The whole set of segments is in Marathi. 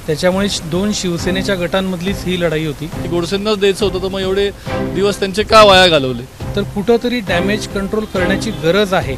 त्याच्यामुळे दोन शिवसेनेच्या गटांमधलीच ही लढाई होती. गोडसेंनाच द्यायचं होतं तर मग एवढे दिवस त्यांचे का वाया घालवले. तर कुठंतरी डॅमेज कंट्रोल करण्याची गरज आहे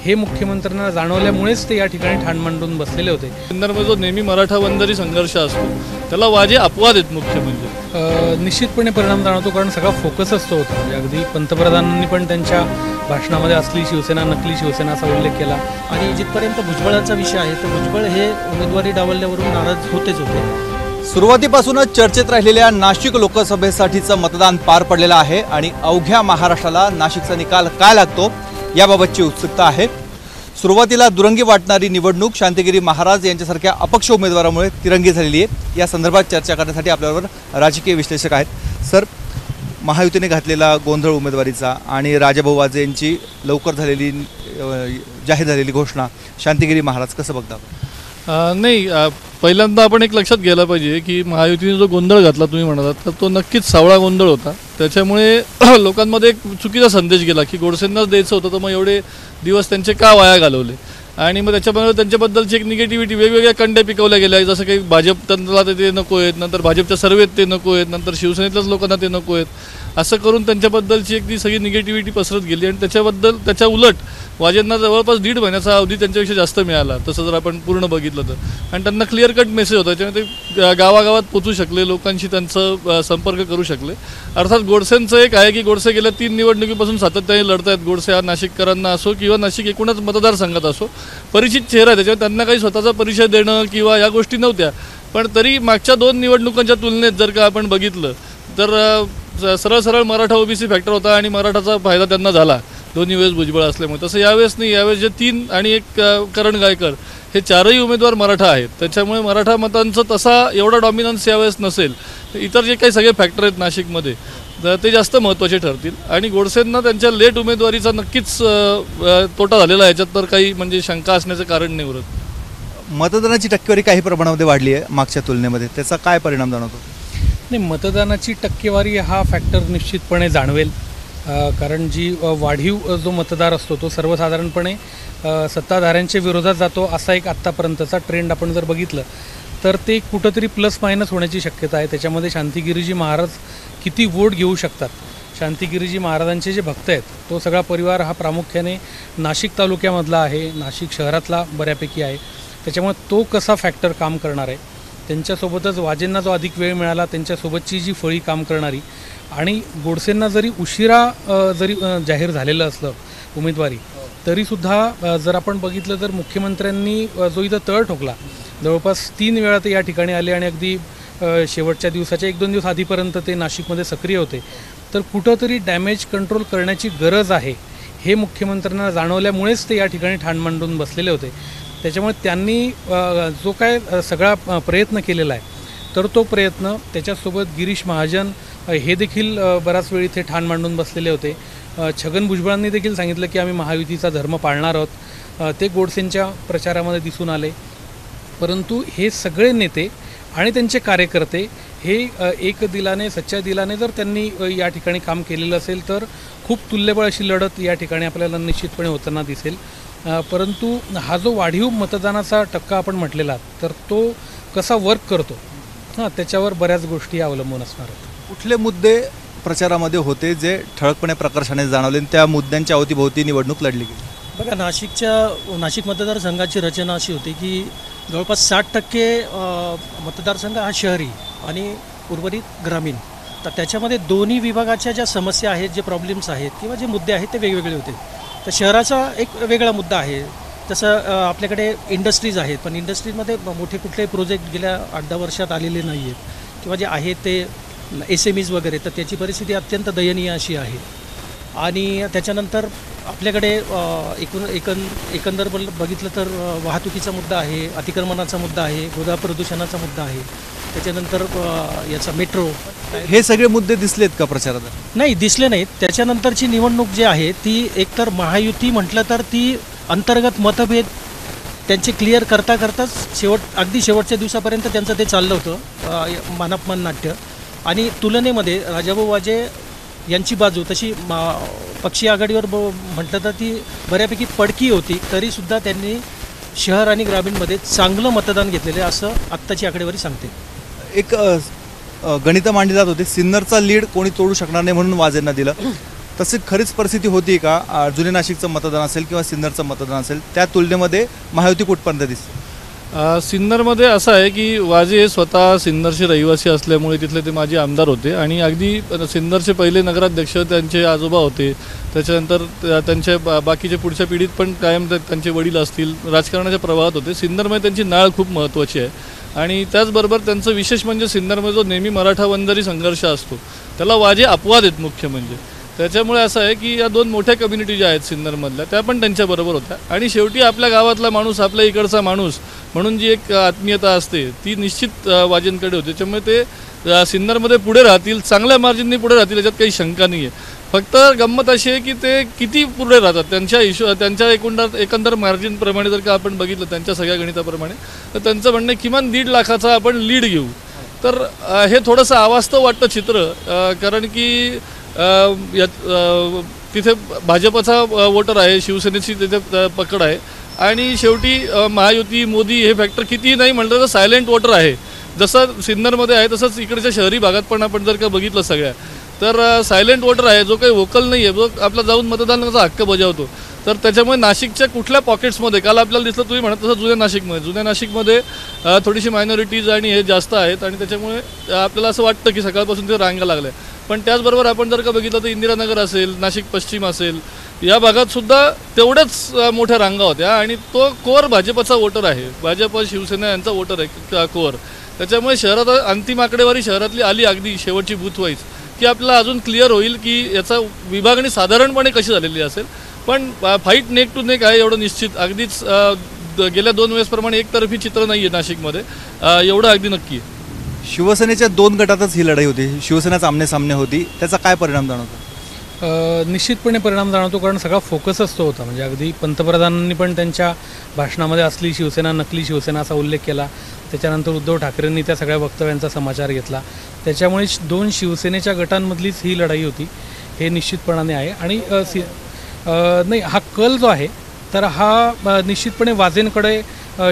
हे मुख्यमंत्र्यांना जाणवल्यामुळेच ते या ठिकाणी ठाण मांडून बसलेले होते. सिन्नरमध्ये जो नेहमी मराठा बंदरी संघर्ष असतो त्याला वाजे अपवाद आहेत मुख्य म्हणजे. निश्चितपणे परिणाम जाणवतो, कारण सगळा फोकस असतो होता. म्हणजे अगदी पंतप्रधानांनी पण त्यांच्या भाषणामध्ये असली शिवसेना नकली शिवसेना असा उल्लेख केला. आणि जिथपर्यंत भुजबळांचा विषय आहे तर भुजबळ हे उमेदवारी डावलल्यावरून नाराज होतेच होते. सुरुवातीपासूनच चर्चेत राहिलेल्या नाशिक लोकसभेसाठीचं मतदान पार पडलेलं आहे आणि अवघ्या महाराष्ट्राला नाशिकचा निकाल काय लागतो याबाबतची उत्सुकता आहे. सुरुवातीला दुरंगी वाटणारी निवडणूक शांतिगिरी महाराज यांच्यासारख्या अपक्ष उमेदवारामुळे तिरंगी झालेली आहे. या संदर्भात चर्चा करण्यासाठी आपल्याबरोबर राजकीय विश्लेषक आहेत. सर, महायुतीने घातलेला गोंधळ उमेदवारीचा आणि राजाभाऊ वाजे यांची लवकर झालेली जाहीर झालेली घोषणा, शांतिगिरी महाराज कसं बघता? नाही, पहिल्यांदा आपण एक लक्षात घ्यायला पाहिजे की महायुतीने जो गोंधळ घातला तुम्ही म्हणालात तर तो नक्कीच सावळा गोंधळ होता. त्याच्यामुळे लोकांमध्ये एक चुकीचा संदेश गेला की गोडसेंनाच द्यायचं होतं तर मग एवढे दिवस त्यांचे का वाया घालवले. आणि मग त्याच्यामुळे त्यांच्याबद्दलची एक निगेटिव्हिटी वेगवेगळ्या कंड्या पिकवल्या गेल्या. जसं काही भाजप त्यांना ते नको आहेत, नंतर भाजपच्या सर्वेत ते नको आहेत, नंतर शिवसेनेतल्याच लोकांना ते नको आहेत, असं करून त्यांच्याबद्दलची एक ती सगळी निगेटिव्हिटी पसरत गेली. आणि त्याच्या उलट वाजेंना जवळपास 1.5 महिन्याचा अवधी त्यांच्यापेक्षा जास्त मिळाला तसं जर आपण पूर्ण बघितलं तर. आणि त्यांना क्लिअर कट मेसेज होता, त्याच्यामुळे ते गावागावात पोचू शकले, लोकांशी त्यांचं संपर्क करू शकले. अर्थात गोडसेंचं एक आहे की गोडसे गेल्या 3 निवडणुकीपासून सातत्याने लढत आहेत. गोडसे हा नाशिककरांना असो किंवा नाशिक एकूणच मतदारसंघात असो परिचित चेहरा आहे, त्याच्यामुळे त्यांना काही स्वतःचा परिचय देणं किंवा या गोष्टी नव्हत्या. पण तरी मागच्या 2 निवडणुकांच्या तुलनेत जर का आपण बघितलं तर सरळ मराठा ओबीसी फॅक्टर होता आणि मराठाचा फायदा त्यांना झाला दोन्ही वेळेस भुजबळ असल्यामुळे. तसं यावेळेस नाही, यावेळेस जे 3 आणि 1 करण गायकर हे 4ही उमेदवार मराठा आहेत. त्याच्यामुळे मराठा मतांचं तसा एवढा डॉमिनन्स यावेळेस नसेल. इतर जे काही सगळे फॅक्टर आहेत नाशिकमध्ये तर ते जास्त महत्त्वाचे ठरतील. आणि गोडसेंना त्यांच्या लेट उमेदवारीचा नक्कीच तोटा झालेला आहे, याच्यात तर काही म्हणजे शंका असण्याचं कारण नाही उरत. मतदानाची टक्केवारी काही प्रमाणामध्ये वाढली आहे मागच्या तुलनेमध्ये, त्याचा काय परिणाम जाणवतो? नाही, मतदानाची टक्केवारी हा फॅक्टर निश्चितपणे जाणवेल. कारण जी वाढीव जो मतदार असतो तो सर्वसाधारणपणे सत्ताधाऱ्यांच्या विरोधात जातो, असा एक आत्तापर्यंतचा ट्रेंड आपण जर बघितलं तर ते कुठंतरी प्लस मायनस होण्याची शक्यता आहे. त्याच्यामध्ये शांतिगिरीजी महाराज किती वोट घेऊ शकतात, शांतिगिरीजी महाराजांचे जे भक्त आहेत तो सगळा परिवार हा प्रामुख्याने नाशिक तालुक्यामधला आहे, नाशिक शहरातला बऱ्यापैकी आहे. त्याच्यामुळे तो कसा फॅक्टर काम करणार आहे. त्यांच्यासोबतच वाजेंना जो अधिक वेळ मिळाला त्यांच्यासोबतची जी फळी काम करणारी, आणि गोडसेंना जरी उशिरा जाहीर झालेलं असलं उमेदवारी तरीसुद्धा जर आपण बघितलं तर मुख्यमंत्र्यांनी जो इथं तळ ठोकला, जवळपास 3 वेळा ते या ठिकाणी आले आणि अगदी शेवटच्या दिवसाच्या 1-2 दिवस आधीपर्यंत ते नाशिकमध्ये सक्रिय होते. तर कुठंतरी डॅमेज कंट्रोल करण्याची गरज आहे हे मुख्यमंत्र्यांना जाणवल्यामुळेच ते या ठिकाणी ठाण मांडून बसलेले होते. त्याच्यामुळे त्यांनी जो काय सगळा प्रयत्न केलेला आहे तर तो प्रयत्न, त्याच्यासोबत गिरीश महाजन हे देखील बराच वेळ इथे ठाण मांडून बसलेले होते. छगन भुजबळांनी देखील सांगितलं की आम्ही महायुतीचा धर्म पाळणार आहोत, ते गोडसेंच्या प्रचारामध्ये दिसून आले. परंतु हे सगळे नेते आणि त्यांचे कार्यकर्ते हे एक दिलाने सच्च्या दिलाने जर त्यांनी या ठिकाणी काम केलेलं असेल तर खूप तुल्यबळ अशी लढत या ठिकाणी आपल्याला निश्चितपणे होताना दिसेल. परंतु हा जो वाढीव मतदानाचा टक्का आपण म्हटलेला तर तो कसा वर्क करतो त्याच्यावर बऱ्याच गोष्टी अवलंबून असणार आहेत. कुठले मुद्दे प्रचारामध्ये होते जे ठळकपणे प्रकर्षाने जाणवले आणि त्या मुद्द्यांच्या अवतीभोवती निवडणूक लढली गेली? बघा, नाशिक मतदारसंघाची रचना अशी होती की जवळपास 60% मतदारसंघ हा शहरी आणि उर्वरित ग्रामीण. तर त्याच्यामध्ये दोन्ही विभागाच्या ज्या समस्या आहेत, जे प्रॉब्लेम्स आहेत किंवा जे मुद्दे आहेत ते वेगवेगळे होते. तर शहराचा एक वेगळा मुद्दा आहे. तसं आपल्याकडे इंडस्ट्रीज आहेत, पण इंडस्ट्रीजमध्ये मोठे कुठलेही प्रोजेक्ट गेल्या 8-10 वर्षात आलेले नाही आहेत किंवा जे आहेत ते SMEs वगैरे, तर त्याची परिस्थिती अत्यंत दयनीय अशी आहे. आणि त्याच्यानंतर आपल्याकडे एकंदर बघितलं तर वाहतुकीचा मुद्दा आहे, अतिक्रमणाचा मुद्दा आहे, गोदा प्रदूषणाचा मुद्दा आहे. त्याच्यानंतर याचा मेट्रो, हे सगळे मुद्दे दिसलेत का प्रचारात? नाही, दिसले नाहीत. त्याच्यानंतरची निवडणूक जी आहे ती एकतर महायुती म्हटलं तर ती अंतर्गत मतभेद त्यांचे क्लिअर करताच अगदी शेवटच्या दिवसापर्यंत त्यांचं ते चाललं होतं मानापमान नाट्य. आणि तुलनेमध्ये राजाभाऊ वाजे यांची बाजू तशी पक्षी आघाडीवर म्हटलं तर ती बऱ्यापैकी पडकी होती, तरीसुद्धा त्यांनी शहर आणि ग्रामीणमध्ये चांगलं मतदान घेतलेलं आहे असं आत्ताची आकडेवारी सांगते. एक गणित मांडली जात होते, सिन्नरचा लीड कोणी तोडू शकणार नाही म्हणून वाजेंना दिलं. तशी खरीच परिस्थिती होती का? जुने नाशिकचं मतदान असेल किंवा सिन्नरचं मतदान असेल, त्या तुलनेमध्ये महायुती कुठपर्यंत दिसते? सिन्नरमध्ये असं आहे की वाजे हे स्वतः सिन्नरचे रहिवासी असल्यामुळे तिथले ते माजी आमदार होते आणि अगदी सिन्नरचे पहिले नगराध्यक्ष त्यांचे आजोबा होते. त्याच्यानंतर त्यांच्या बाकीच्या पुढच्या पिढीत पण कायम त्यांचे वडील असतील राजकारणाच्या प्रवाहात होते. सिन्नरमध्ये त्यांची नाळ खूप महत्त्वाची आहे आणि त्याचबरोबर त्यांचं विशेष म्हणजे सिन्नरमध्ये जो नेहमी मराठा वंजारी संघर्ष असतो त्याला वाजे अपवाद आहेत मुख्य म्हणजे. त्याच्यामुळे असं आहे की या दोन मोठ्या कम्युनिटी ज्या आहेत सिन्नरमधल्या त्या पण त्यांच्याबरोबर होत्या आणि शेवटी आपल्या गावातला माणूस आपल्या इकडचा माणूस म्हणून जी एक आत्मीयता असते ती निश्चित वाजेंकडे होती. त्याच्यामुळे ते सिन्नरमध्ये पुढे राहतील, चांगल्या मार्जिननी पुढे राहतील याच्यात काही शंका नाही आहे. फक्त गंमत अशी आहे की ते किती पुढे राहतात त्यांच्या एकंदर मार्जिनप्रमाणे जर का आपण बघितलं त्यांच्या सगळ्या गणिताप्रमाणे तर त्यांचं म्हणणं किमान 1.5 लाखाचा आपण लीड घेऊ. तर हे थोडंसं अवास्तव वाटतं चित्र, कारण की तिथे भाजपचा वोटर आहे, शिवसेनेची तिथे पकड आहे आणि शेवटी महायुती मोदी हे फॅक्टर कितीही नाही म्हटलं तर सायलेंट वोटर आहे. जसं सिन्नरमध्ये आहे तसंच इकडच्या शहरी भागात पण आपण जर का बघितलं सगळ्या तर सायलेंट वोटर आहे, जो काही वोकल नाही आहे, जो आपला जाऊन मतदानाचा हक्क बजावतो. तर त्याच्यामुळे नाशिकच्या कुठल्या पॉकेट्समध्ये काल आपल्याला दिसलं तुम्ही म्हणत तसं जुन्या नाशिकमध्ये थोडीशी मायनॉरिटीज आणि हे जास्त आहेत आणि त्याच्यामुळे आपल्याला असं वाटतं की सकाळपासून ते रांगा लागल्या. पण त्याचबरोबर आपण जर का बघितलं तर इंदिरानगर असेल, नाशिक पश्चिम असेल, या भागात सुद्धा तेवढ्याच मोठ्या रांगा होत्या आणि तो कोर भाजपचा वोटर आहे, भाजप शिवसेना यांचा वोटर आहे कोर. त्याच्यामुळे शहरात अंतिम आकडेवारी शहरातली आली अगदी शेवटची बूथ वाईज की आपल्याला अजून क्लिअर होईल की याचा विभागणी साधारणपणे कशी झालेली असेल. पण फाईट नेक टू नेक आहे एवढं निश्चित. अगदीच गेल्या 2 वेळेसप्रमाणे एकतर्फी चित्र नाही आहे नाशिकमध्ये, एवढं अगदी नक्की आहे. शिवसेनेच्या 2 गटातच ही लढाई होती, शिवसेनाच आमने सामने होती, त्याचा काय परिणाम जाणवतो? निश्चितपणे परिणाम जाणवतो, कारण सगळा फोकसच तो होता. म्हणजे अगदी पंतप्रधानांनी पण त्यांच्या भाषणामध्ये असली शिवसेना नकली शिवसेना असा उल्लेख केला. त्याच्यानंतर उद्धव ठाकरेंनी त्या सगळ्या वक्तव्यांचा समाचार घेतला. त्याच्यामुळे 2 शिवसेनेच्या गटांमधलीच ही लढाई होती, हे निश्चितपणाने आहे. आणि नाही, हा कल जो आहे तर हा निश्चितपणे वाजेंकडे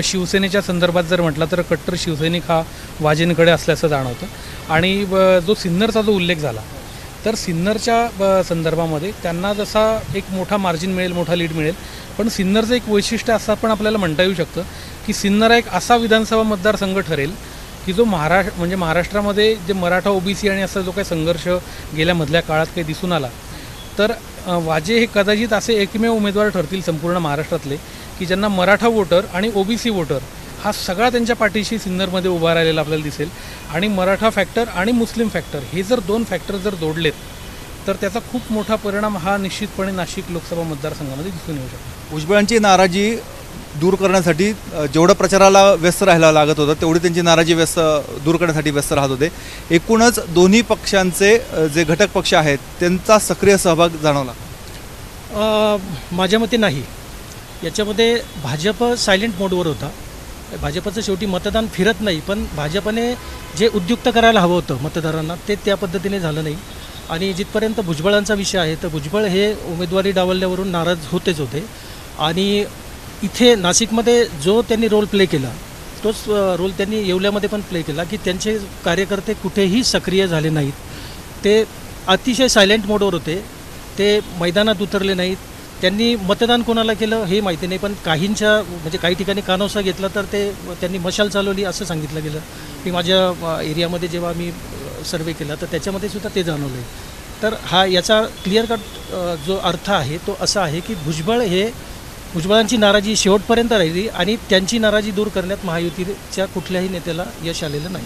शिवसेनेच्या संदर्भात जर म्हटला तर कट्टर शिवसैनिक हा वाजेंकडे असल्याचं जाणवतं. आणि जो सिन्नरचा जो उल्लेख झाला तर सिन्नरच्या संदर्भामध्ये त्यांना जसा एक मोठा मार्जिन मिळेल, मोठा लीड मिळेल, पण सिन्नरचं एक वैशिष्ट्य असं पण आपल्याला म्हणता येऊ शकतं की सिन्नर हा एक असा विधानसभा मतदारसंघ ठरेल की जो म्हणजे महाराष्ट्रामध्ये जे मराठा ओबीसी आणि असा जो काही संघर्ष गेल्या मधल्या काळात काही दिसून आला तर वाजे हे कदाचित असे एकमेव उमेदवार ठरतील संपूर्ण महाराष्ट्रातले की ज्यांना मराठा वोटर आणि ओबीसी वोटर हा सगळा त्यांच्या पाठीशी सिन्नरमध्ये उभा राहिलेला आपल्याला दिसेल. आणि मराठा फॅक्टर आणि मुस्लिम फॅक्टर हे जर 2 फॅक्टर जर जोडलेत तर त्याचा खूप मोठा परिणाम हा निश्चितपणे नाशिक लोकसभा मतदारसंघामध्ये दिसून येऊ शकतो. भुजबळांची नाराजी दूर करण्यासाठी जेवढं प्रचाराला व्यस्त राहायला लागत होतं तेवढी त्यांची नाराजी दूर करण्यासाठी व्यस्त राहत होते. एकूणच दोन्ही पक्षांचे जे घटक पक्ष आहेत त्यांचा सक्रिय सहभाग जाणवला? माझ्या मते नाही. याच्यामध्ये भाजप सायलेंट मोडवर होता. भाजपचं शेवटी मतदान फिरत नाही, पण भाजपने जे उद्युक्त करायला हवं होतं मतदारांना ते त्या पद्धतीने झालं नाही. आणि जिथपर्यंत भुजबळांचा विषय आहे तर भुजबळ हे उमेदवारी डावलल्यावरून नाराज होतेच होते. आणि इथे नाशिकमध्ये जो त्यांनी रोल प्ले केला तोच रोल त्यांनी येवल्यामध्ये पण प्ले केला की त्यांचे कार्यकर्ते कुठेही सक्रिय झाले नाहीत. ते अतिशय सायलेंट मोडवर होते, ते मैदानात उतरले नाहीत. त्यांनी मतदान कोणाला केलं हे माहिती नाही, पण काहींच्या म्हणजे काही ठिकाणी कानोसा घेतला तर त्यांनी मशाल चालवली असं सांगितलं गेलं. की माझ्या एरियामध्ये जेव्हा आम्ही सर्वे केला तर त्याच्यामध्ये सुद्धा ते जाणवलं आहे. तर हा याचा क्लिअर कट जो अर्थ आहे तो असा आहे की भुजबळांची नाराजी शेवटपर्यंत राहिली आणि त्यांची नाराजी दूर करण्यात महायुतीच्या कुठल्याही नेत्याला यश आलेलं नाही.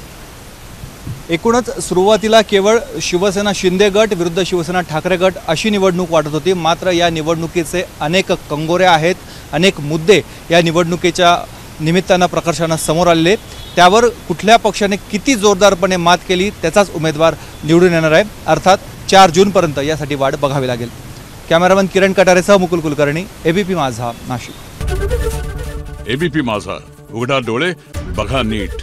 एकूणच सुरुवातीला केवळ शिवसेना शिंदे गट विरुद्ध शिवसेना ठाकरे गट अशी निवडणूक वाटत होती. मात्र या निवडणुकीचे अनेक कंगोरे आहेत, अनेक मुद्दे या निवडणुकीच्या निमित्तानं प्रकर्षानं समोर आलेले. त्यावर कुठल्या पक्षाने किती जोरदारपणे मात केली त्याचाच उमेदवार निवडून येणार आहे. अर्थात 4 जूनपर्यंत यासाठी वाट बघावी लागेल. कॅमेरामन किरण कटारेसह मुकुल कुलकर्णी, एबीपी माझा, नाशिक. एबीपी माझा, उघडा डोळे बघा नीट.